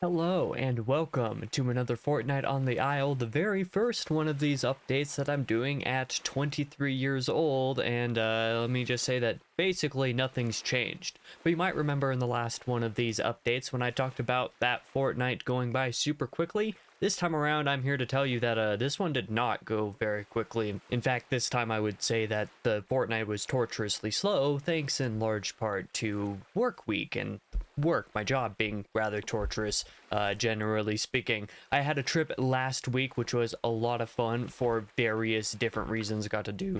Hello and welcome to another Fortnight on the Isle, the very first one of these updates that I'm doing at 23 years old, and let me just say that basically nothing's changed. But you might remember in the last one of these updates when I talked about that fortnight going by super quickly. This time around, I'm here to tell you that this one did not go very quickly. In fact, this time I would say that the fortnight was torturously slow, thanks in large part to work week and my job being rather torturous, generally speaking. I had a trip last week, which was a lot of fun for various different reasons. Got to do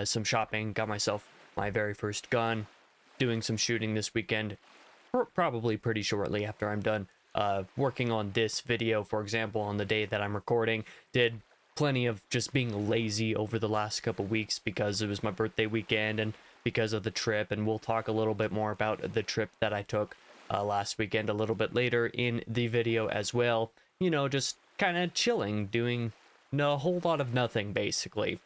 some shopping, got myself my very first gun, doing some shooting this weekend, probably pretty shortly after I'm done working on this video, for example, on the day that I'm recording. Did plenty of just being lazy over the last couple weeks because it was my birthday weekend and because of the trip, and we'll talk a little bit more about the trip that I took last weekend a little bit later in the video as well. You know, just kind of chilling, doing a whole lot of nothing, basically.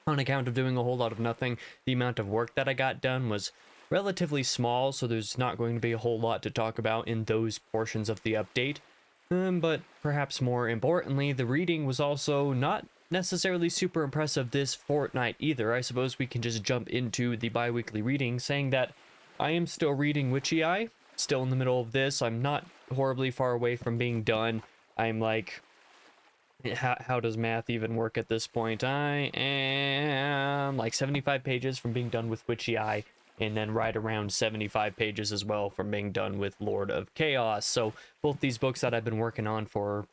On account of doing a whole lot of nothing, the amount of work that I got done was relatively small, so there's not going to be a whole lot to talk about in those portions of the update. But perhaps more importantly, the reading was also not necessarily super impressive this fortnight either. I suppose we can just jump into the bi-weekly reading, saying that I am still reading Witchy Eye, still in the middle of this. I'm not horribly far away from being done. I'm like, how does math even work at this point? I am like 75 pages from being done with Witchy Eye, and then right around 75 pages as well from being done with Lord of Chaos. So both these books that I've been working on for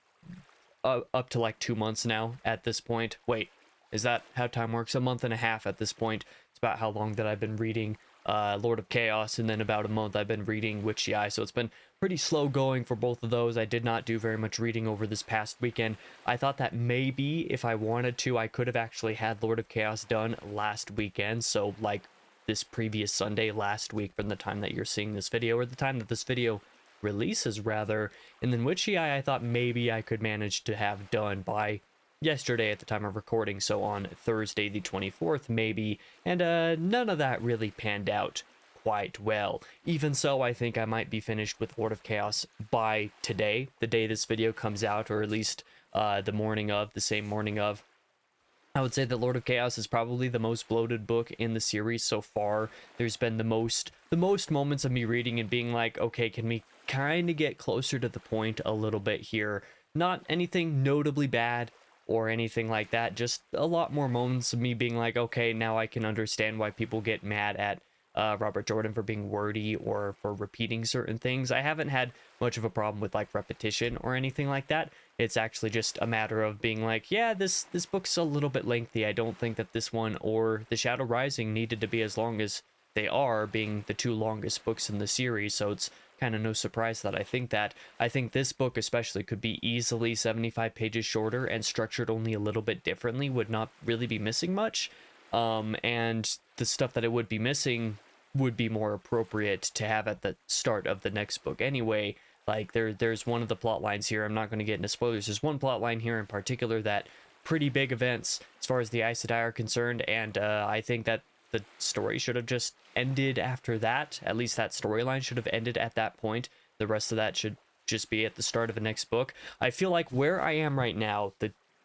up to like 2 months now at this point. Wait, is that how time works? A month and a half at this point. It's about how long that I've been reading Lord of Chaos, and then about a month I've been reading Witchy Eye. So it's been pretty slow going for both of those. I did not do very much reading over this past weekend. I thought that maybe if I wanted to, I could have actually had Lord of Chaos done last weekend. So like this previous Sunday last week from the time that you're seeing this video, or the time that this video releases rather. And then Witchy Eye I thought maybe I could manage to have done by yesterday at the time of recording, so on Thursday the 24th maybe, and none of that really panned out quite well. Even so, I think I might be finished with Lord of Chaos by today, the day this video comes out, or at least the same morning of. I would say that Lord of Chaos is probably the most bloated book in the series so far. There's been the most moments of me reading and being like, okay, can we kind of get closer to the point a little bit here? Not anything notably bad or anything like that, just a lot more moments of me being like, okay, now I can understand why people get mad at Robert Jordan for being wordy or for repeating certain things. I haven't had much of a problem with like repetition or anything like that. It's actually just a matter of being like, yeah, this book's a little bit lengthy. I don't think that this one or The Shadow Rising needed to be as long as they are, being the two longest books in the series. So it's kind of no surprise that I think that. I think this book especially could be easily 75 pages shorter and structured only a little bit differently, would not really be missing much. And the stuff that it would be missing would be more appropriate to have at the start of the next book anyway. Like there's one of the plot lines here, I'm not going to get into spoilers, there's one plot line here in particular that pretty big events as far as the Aes Sedai are concerned, and I think that the story should have just ended after that. At least that storyline should have ended at that point. The rest of that should just be at the start of the next book. I feel like where I am right now,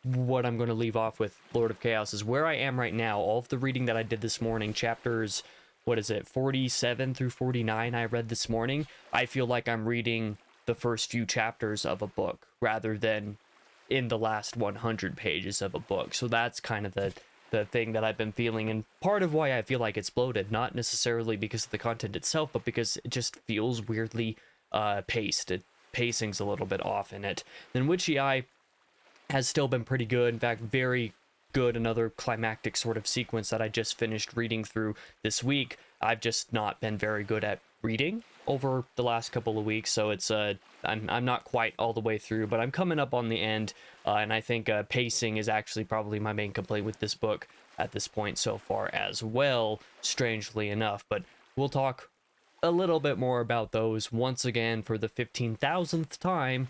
what I'm going to leave off with Lord of Chaos is where I am right now. All of the reading that I did this morning, chapters, 47 through 49 I read this morning, I feel like I'm reading the first few chapters of a book rather than in the last 100 pages of a book. So that's kind of the thing that I've been feeling, and part of why I feel like it's bloated, not necessarily because of the content itself, but because it just feels weirdly paced. Pacing's a little bit off in it. Then Witchy Eye has still been pretty good. In fact, very good. Another climactic sort of sequence that I just finished reading through this week. I've just not been very good at reading over the last couple of weeks, so it's I'm not quite all the way through, but I'm coming up on the end, and I think pacing is actually probably my main complaint with this book at this point so far as well, strangely enough. But we'll talk a little bit more about those once again for the 15,000th time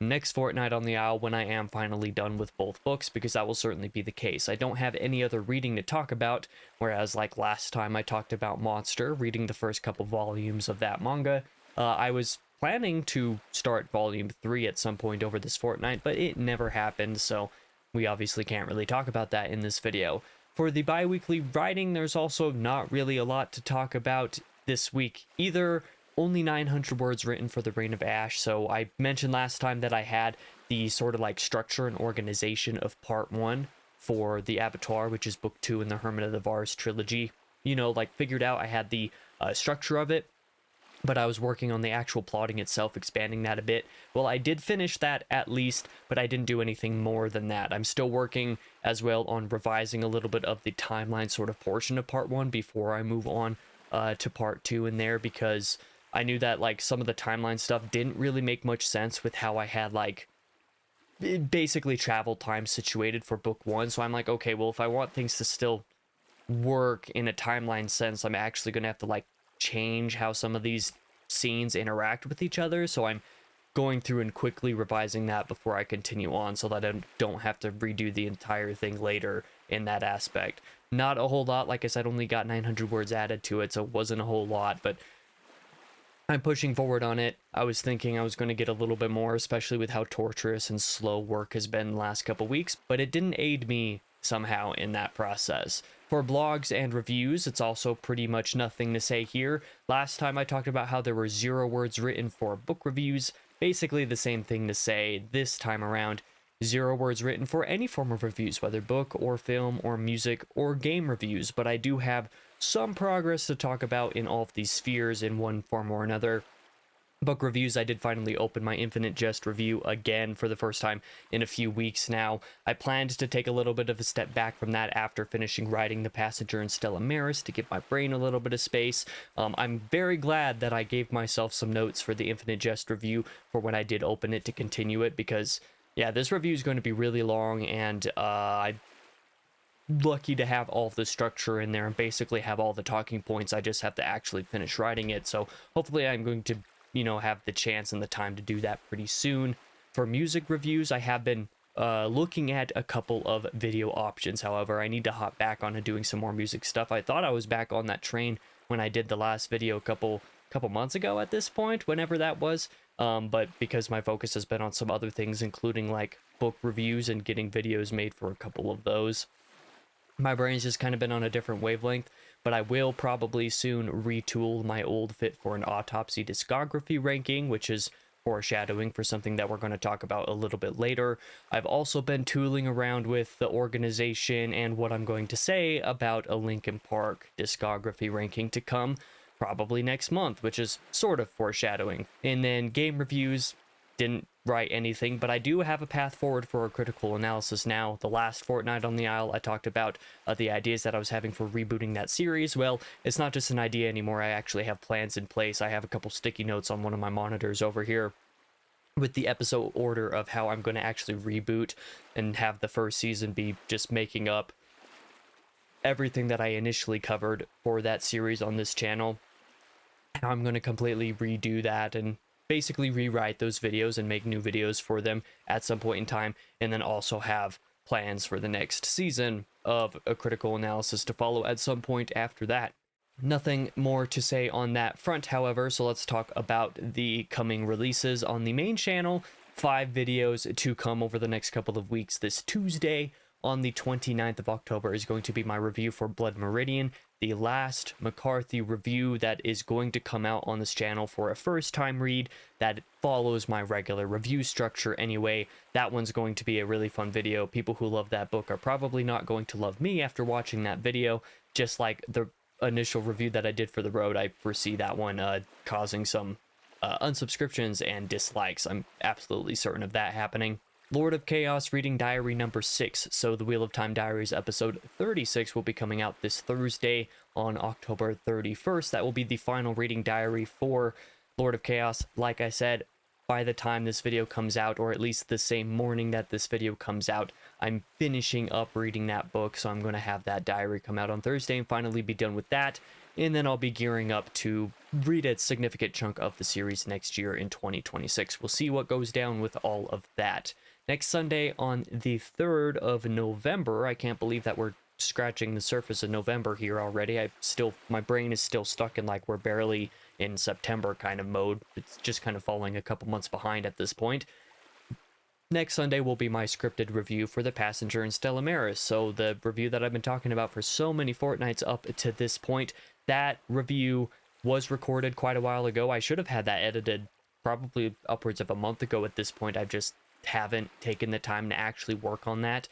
next fortnight on the Isle, when I am finally done with both books, because that will certainly be the case. I don't have any other reading to talk about, whereas like last time I talked about Monster, reading the first couple volumes of that manga, I was planning to start volume 3 at some point over this fortnight, but it never happened, so we obviously can't really talk about that in this video. For the bi-weekly writing, there's also not really a lot to talk about this week either. Only 900 words written for the Reign of Ash. So I mentioned last time that I had the sort of like structure and organization of part 1 for the Abattoir, which is book 2 in the Hermit of the Vars trilogy. You know, like figured out I had the structure of it, but I was working on the actual plotting itself, expanding that a bit. Well, I did finish that at least, but I didn't do anything more than that. I'm still working as well on revising a little bit of the timeline sort of portion of part 1 before I move on to part 2 in there, because I knew that like some of the timeline stuff didn't really make much sense with how I had like basically travel time situated for book 1. So I'm like, okay, well, if I want things to still work in a timeline sense, I'm actually going to have to like change how some of these scenes interact with each other. So I'm going through and quickly revising that before I continue on, so that I don't have to redo the entire thing later in that aspect. Not a whole lot. Like I said, only got 900 words added to it, so it wasn't a whole lot, but I'm pushing forward on it. I was thinking I was going to get a little bit more, especially with how torturous and slow work has been the last couple weeks, but it didn't aid me somehow in that process. For blogs and reviews, it's also pretty much nothing to say here. Last time I talked about how there were 0 words written for book reviews. Basically the same thing to say this time around. 0 words written for any form of reviews, whether book or film or music or game reviews, but I do have some progress to talk about in all of these spheres in one form or another. Book reviews, I did finally open my Infinite Jest review again for the first time in a few weeks now. I planned to take a little bit of a step back from that after finishing writing The Passenger and Stella Maris to give my brain a little bit of space. I'm very glad that I gave myself some notes for the Infinite Jest review for when I did open it to continue it, because yeah, this review is going to be really long, and I'm lucky to have all of the structure in there and basically have all the talking points. I just have to actually finish writing it, so hopefully I'm going to, you know, have the chance and the time to do that pretty soon. For music reviews, I have been looking at a couple of video options. However, I need to hop back on to doing some more music stuff. I thought I was back on that train when I did the last video a couple months ago at this point, whenever that was, but because my focus has been on some other things, including like book reviews and getting videos made for a couple of those, my brain's just kind of been on a different wavelength. But I will probably soon retool my old Fit for an Autopsy discography ranking, which is foreshadowing for something that we're going to talk about a little bit later. I've also been tooling around with the organization and what I'm going to say about a Linkin Park discography ranking to come probably next month, which is sort of foreshadowing. And then game reviews, didn't write anything, but I do have a path forward for a critical analysis now. The last Fortnight on the Isle, I talked about the ideas that I was having for rebooting that series. Well, it's not just an idea anymore. I actually have plans in place. I have a couple sticky notes on one of my monitors over here with the episode order of how I'm going to actually reboot and have the first season be just making up everything that I initially covered for that series on this channel. How I'm going to completely redo that and basically rewrite those videos and make new videos for them at some point in time, and then also have plans for the next season of a critical analysis to follow at some point after that. Nothing more to say on that front, however, so let's talk about the coming releases on the main channel. 5 videos to come over the next couple of weeks. This Tuesday, on the 29th of October, is going to be my review for Blood Meridian, the last McCarthy review that is going to come out on this channel for a first-time read that follows my regular review structure anyway. That one's going to be a really fun video. People who love that book are probably not going to love me after watching that video, just like the initial review that I did for The Road. I foresee that one causing some unsubscriptions and dislikes. I'm absolutely certain of that happening. Lord of Chaos Reading Diary number 6, so the Wheel of Time Diaries episode 36 will be coming out this Thursday on October 31st. That will be the final reading diary for Lord of Chaos. Like I said, by the time this video comes out, or at least the same morning that this video comes out, I'm finishing up reading that book, so I'm going to have that diary come out on Thursday and finally be done with that. And then I'll be gearing up to read a significant chunk of the series next year in 2026. We'll see what goes down with all of that. Next Sunday on the 3rd of November, I can't believe that we're scratching the surface of November here already. My brain is still stuck in like we're barely in September kind of mode. It's just kind of falling a couple months behind at this point. Next Sunday will be my scripted review for The Passenger and Stella Maris. So the review that I've been talking about for so many fortnights up to this point, that review was recorded quite a while ago. I should have had that edited probably upwards of a month ago at this point. I just haven't taken the time to actually work on that,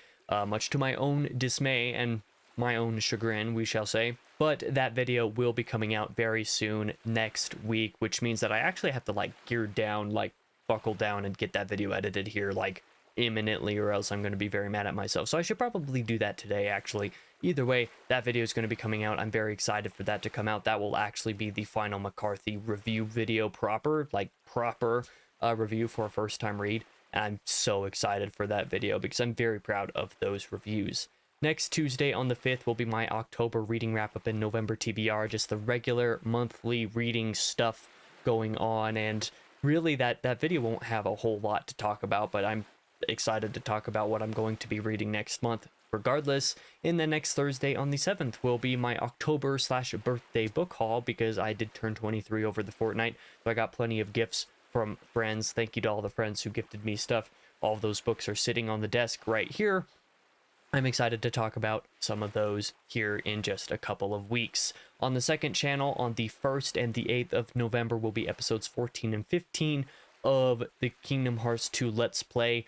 much to my own dismay and my own chagrin, we shall say. But that video will be coming out very soon next week, which means that I actually have to like gear down, like buckle down and get that video edited here like imminently, or else I'm going to be very mad at myself. So I should probably do that today, actually. Either way, that video is going to be coming out. I'm very excited for that to come out. That will actually be the final McCarthy review video, proper review for a first time read. And I'm so excited for that video because I'm very proud of those reviews. Next Tuesday on the 5th will be my October reading wrap up, in November TBR, just the regular monthly reading stuff going on. And really that video won't have a whole lot to talk about, but I'm excited to talk about what I'm going to be reading next month regardless. In the next Thursday on the 7th will be my October/birthday book haul, because I did turn 23 over the fortnight, so I got plenty of gifts from friends. Thank you to all the friends who gifted me stuff. All of those books are sitting on the desk right here. I'm excited to talk about some of those here in just a couple of weeks. On the second channel, on the 1st and the 8th of November, will be episodes 14 and 15 of the Kingdom Hearts 2 Let's Play.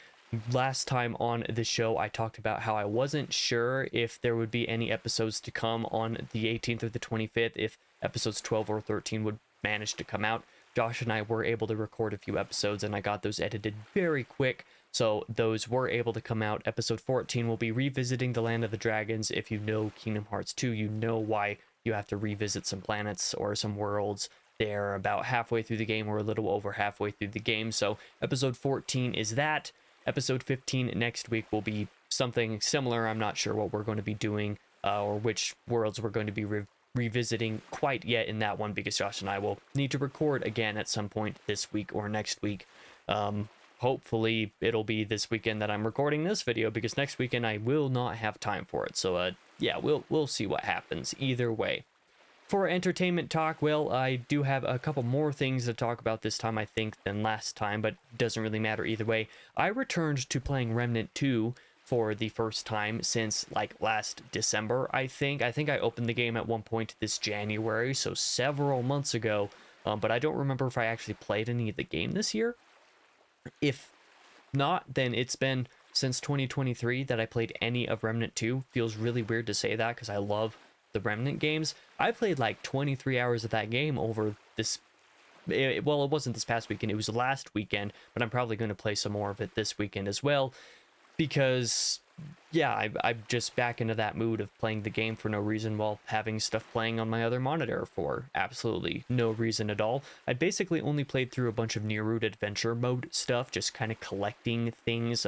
Last time on the show, I talked about how I wasn't sure if there would be any episodes to come on the 18th or the 25th, if episodes 12 or 13 would manage to come out. Josh and I were able to record a few episodes, and I got those edited very quick, so those were able to come out. Episode 14 will be revisiting the Land of the Dragons. If you know Kingdom Hearts 2, you know why you have to revisit some planets or some worlds. They're about halfway through the game, or a little over halfway through the game, so episode 14 is that. Episode 15 next week will be something similar. I'm not sure what we're going to be doing or which worlds we're going to be revisiting quite yet in that one, because Josh and I will need to record again at some point this week or next week. Hopefully it'll be this weekend that I'm recording this video, because next weekend I will not have time for it. So yeah, we'll see what happens either way. For entertainment talk, well, I do have a couple more things to talk about this time, I think, than last time, but it doesn't really matter either way. I returned to playing Remnant 2 for the first time since, like, last December, I think. I think I opened the game at one point this January, so several months ago, but I don't remember if I actually played any of the game this year. If not, then it's been since 2023 that I played any of Remnant 2. Feels really weird to say that, because I love the Remnant games. I played like 23 hours of that game over this, well, it wasn't this past weekend, it was last weekend, but I'm probably going to play some more of it this weekend as well, because yeah, I'm just back into that mood of playing the game for no reason while having stuff playing on my other monitor for absolutely no reason at all. I basically only played through a bunch of Near-Root adventure mode stuff, just kind of collecting things,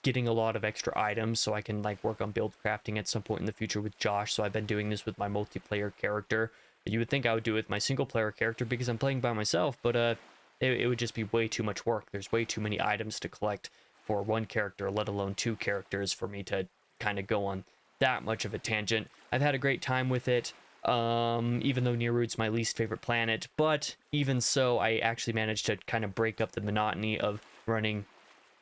getting a lot of extra items so I can like work on build crafting at some point in the future with Josh. So I've been doing this with my multiplayer character. You would think I would do it with my single player character because I'm playing by myself, but it would just be way too much work. There's way too many items to collect for one character, let alone two characters, for me to kind of go on that much of a tangent. I've had a great time with it, even though Near-Root's my least favorite planet, but even so, I actually managed to kind of break up the monotony of running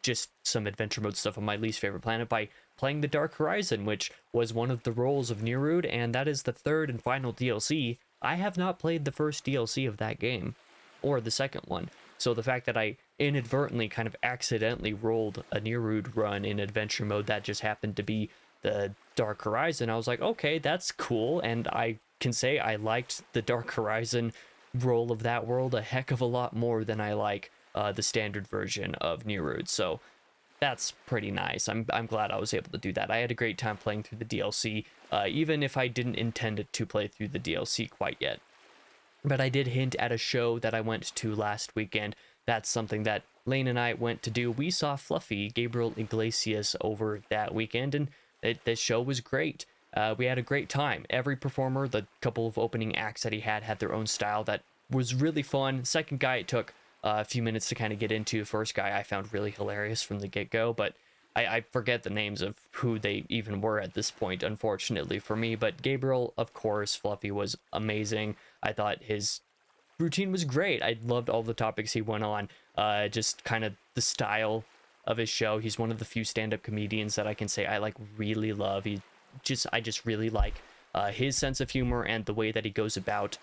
just some adventure mode stuff on my least favorite planet by playing the Dark Horizon, which was one of the roles of Near-Root, and that is the third and final DLC. I have not played the first DLC of that game, or the second one, so the fact that I inadvertently kind of accidentally rolled a Near-Root run in adventure mode that just happened to be the Dark Horizon, I was like, okay, that's cool, and I can say I liked the Dark Horizon role of that world a heck of a lot more than I like the standard version of Near-Root, so that's pretty nice. I'm glad I was able to do that. I had a great time playing through the DLC, even if I didn't intend to play through the DLC quite yet. But I did hint at a show that I went to last weekend. That's something that Lane and I went to do. We saw Fluffy, Gabriel Iglesias, over that weekend, and the show was great. We had a great time. Every performer, the couple of opening acts that he had their own style that was really fun. Second guy, it took a few minutes to kind of get into. First guy I found really hilarious from the get-go, but I forget the names of who they even were at this point, unfortunately for me. But Gabriel, of course, Fluffy was amazing. I thought his routine was great. I loved all the topics he went on. Just kind of the style of his show. He's one of the few stand-up comedians that I can say I like really love. I just really like his sense of humor and the way that he goes about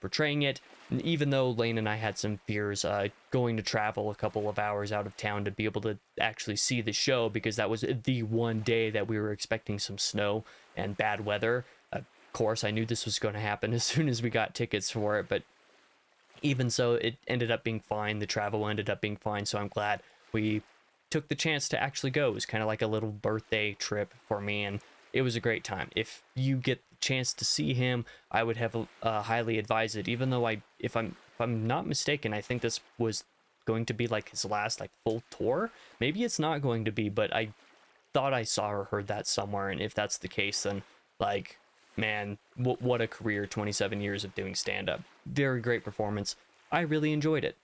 portraying it. And even though Lane and I had some fears going to travel a couple of hours out of town to be able to actually see the show, because that was the one day that we were expecting some snow and bad weather. Of course, I knew this was going to happen as soon as we got tickets for it, but even so, it ended up being fine. The travel ended up being fine, so I'm glad we took the chance to actually go. It was kind of like a little birthday trip for me, and it was a great time. If you get the chance to see him, I would have highly advise it. Even though if I'm not mistaken, I think this was going to be like his last like full tour. Maybe it's not going to be, but I thought I saw or heard that somewhere. And if that's the case, then like, man, what a career! 27 years of doing stand-up. Very great performance. I really enjoyed it.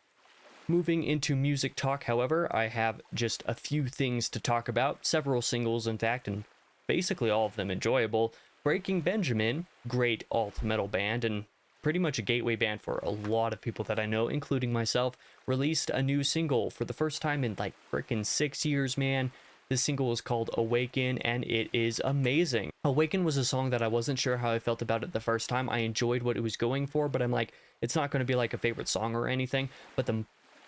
Moving into music talk, however, I have just a few things to talk about. Several singles, in fact, and basically all of them enjoyable. Breaking Benjamin, great alt metal band, and pretty much a gateway band for a lot of people that I know, including myself, released a new single for the first time in like freaking 6 years, man. This single is called Awaken, and it is amazing. Awaken was a song that I wasn't sure how I felt about it the first time. I enjoyed what it was going for, but I'm like, it's not going to be like a favorite song or anything. But the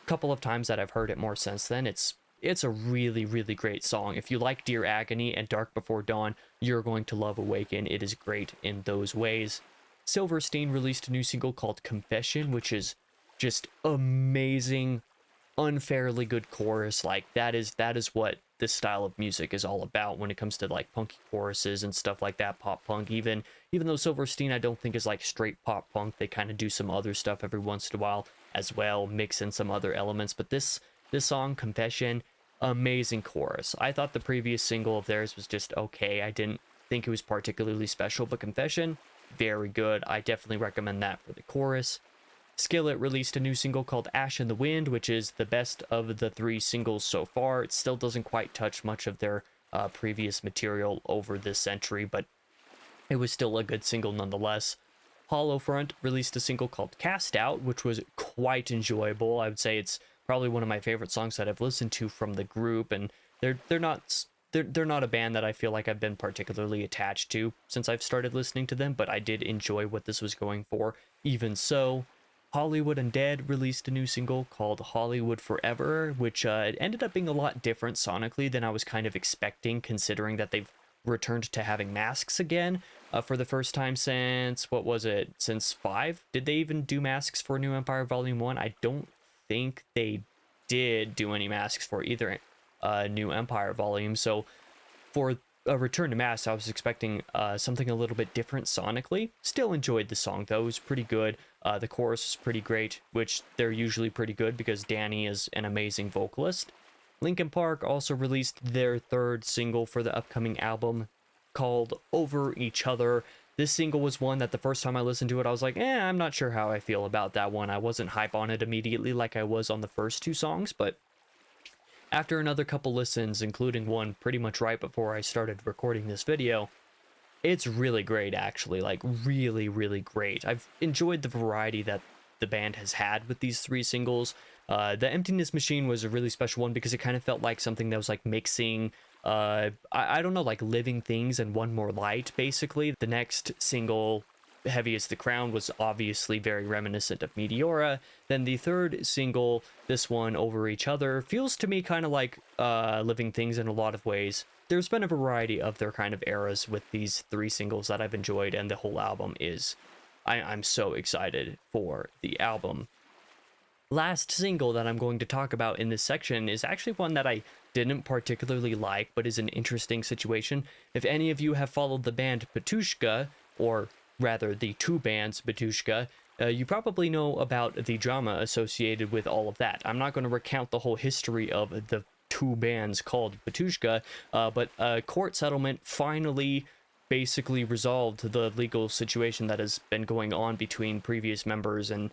couple of times that I've heard it more since then, it's a really, really great song. If you like Dear Agony and Dark Before Dawn, you're going to love Awaken. It is great in those ways. Silverstein released a new single called Confession, which is just amazing, unfairly good chorus. Like that is what this style of music is all about when it comes to like punky choruses and stuff like that, pop punk. Even though Silverstein I don't think is like straight pop punk, they kind of do some other stuff every once in a while as well, mix in some other elements. But this song, Confession, amazing chorus. I thought the previous single of theirs was just okay. I didn't think it was particularly special, but Confession, very good. I definitely recommend that for the chorus. Skillet released a new single called Ash in the Wind, which is the best of the 3 singles so far. It still doesn't quite touch much of their previous material over this century, but it was still a good single nonetheless. Hollowfront released a single called Cast Out, which was quite enjoyable. I would say it's probably one of my favorite songs that I've listened to from the group, and they're not a band that I feel like I've been particularly attached to since I've started listening to them, but I did enjoy what this was going for. Even so, Hollywood Undead released a new single called Hollywood Forever, which ended up being a lot different sonically than I was kind of expecting, considering that they've returned to having masks again for the first time since, what was it, since 5? Did they even do masks for New Empire Volume 1? I don't think they did do any masks for either New Empire Volume, so for a return to masks, I was expecting something a little bit different sonically. Still enjoyed the song though, it was pretty good. The chorus is pretty great, which they're usually pretty good because Danny is an amazing vocalist. Linkin Park also released their 3rd single for the upcoming album called Over Each Other. This single was one that the first time I listened to it, I was like, I'm not sure how I feel about that one. I wasn't hype on it immediately like I was on the first 2 songs, but after another couple listens, including one pretty much right before I started recording this video, it's really great actually, like really, really great. I've enjoyed the variety that the band has had with these 3 singles. The Emptiness Machine was a really special one because it kind of felt like something that was like mixing, I don't know, like Living Things and One More Light, basically. The next single, Heavy as the Crown, was obviously very reminiscent of Meteora. Then the 3rd single, this one, Over Each Other, feels to me kind of like Living Things in a lot of ways. There's been a variety of their kind of eras with these 3 singles that I've enjoyed, and the whole album is... I'm so excited for the album. Last single that I'm going to talk about in this section is actually one that I didn't particularly like, but is an interesting situation. If any of you have followed the band Batushka, or rather the 2 bands Batushka, you probably know about the drama associated with all of that. I'm not going to recount the whole history of the 2 bands called Batushka, but a court settlement finally basically resolved the legal situation that has been going on between previous members and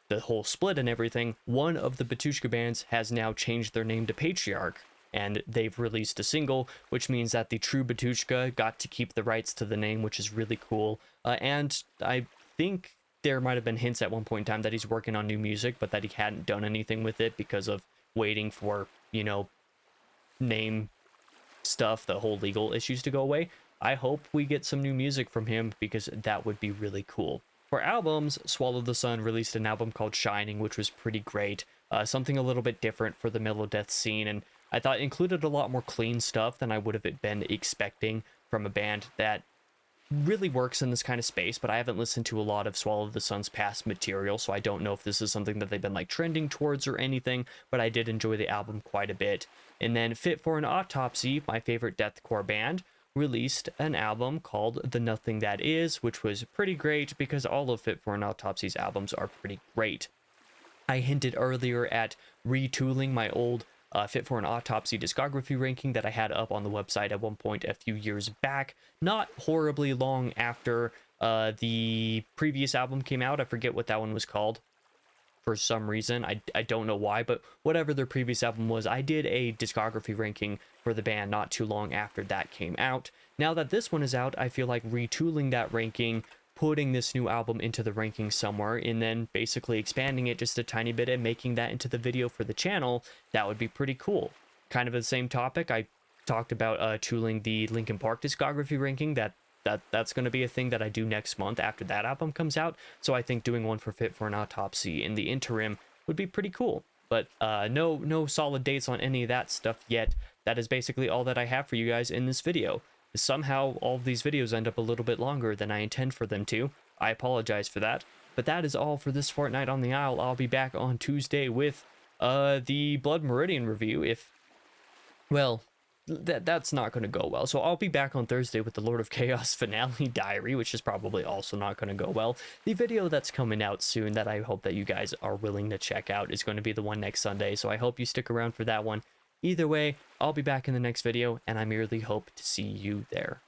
the whole split and everything. One of the Batushka bands has now changed their name to Patriarch, and they've released a single, which means that the true Batushka got to keep the rights to the name, which is really cool. And I think there might have been hints at one point in time that he's working on new music, but that he hadn't done anything with it because of waiting for, you know, name stuff, the whole legal issues to go away. I hope we get some new music from him because that would be really cool. For albums, Swallow the Sun released an album called Shining, which was pretty great. Something a little bit different for the melodeath scene, and I thought included a lot more clean stuff than I would have been expecting from a band that really works in this kind of space, but I haven't listened to a lot of Swallow the Sun's past material, so I don't know if this is something that they've been like trending towards or anything, but I did enjoy the album quite a bit. And then Fit for an Autopsy, my favorite deathcore band, released an album called The Nothing That Is, which was pretty great because all of Fit for an Autopsy's albums are pretty great. I hinted earlier at retooling my old Fit for an Autopsy discography ranking that I had up on the website at one point a few years back, not horribly long after the previous album came out. I forget what that one was called for some reason. I don't know why, but whatever their previous album was, I did a discography ranking for the band not too long after that came out. Now that this one is out, I feel like retooling that ranking, putting this new album into the ranking somewhere, and then basically expanding it just a tiny bit and making that into the video for the channel, that would be pretty cool. Kind of the same topic, I talked about tooling the Linkin Park discography ranking. That's going to be a thing that I do next month after that album comes out, so I think doing one for Fit for an Autopsy in the interim would be pretty cool. But no solid dates on any of that stuff yet. That is basically all that I have for you guys in this video. Somehow all of these videos end up a little bit longer than I intend for them to. I apologize for that. But that is all for this Fortnight on the Isle. I'll be back on Tuesday with the Blood Meridian review. Well, that's not going to go well. So I'll be back on Thursday with the Lord of Chaos finale diary, which is probably also not going to go well. The video that's coming out soon that I hope that you guys are willing to check out is going to be the one next Sunday. So I hope you stick around for that one. Either way, I'll be back in the next video, and I merely hope to see you there.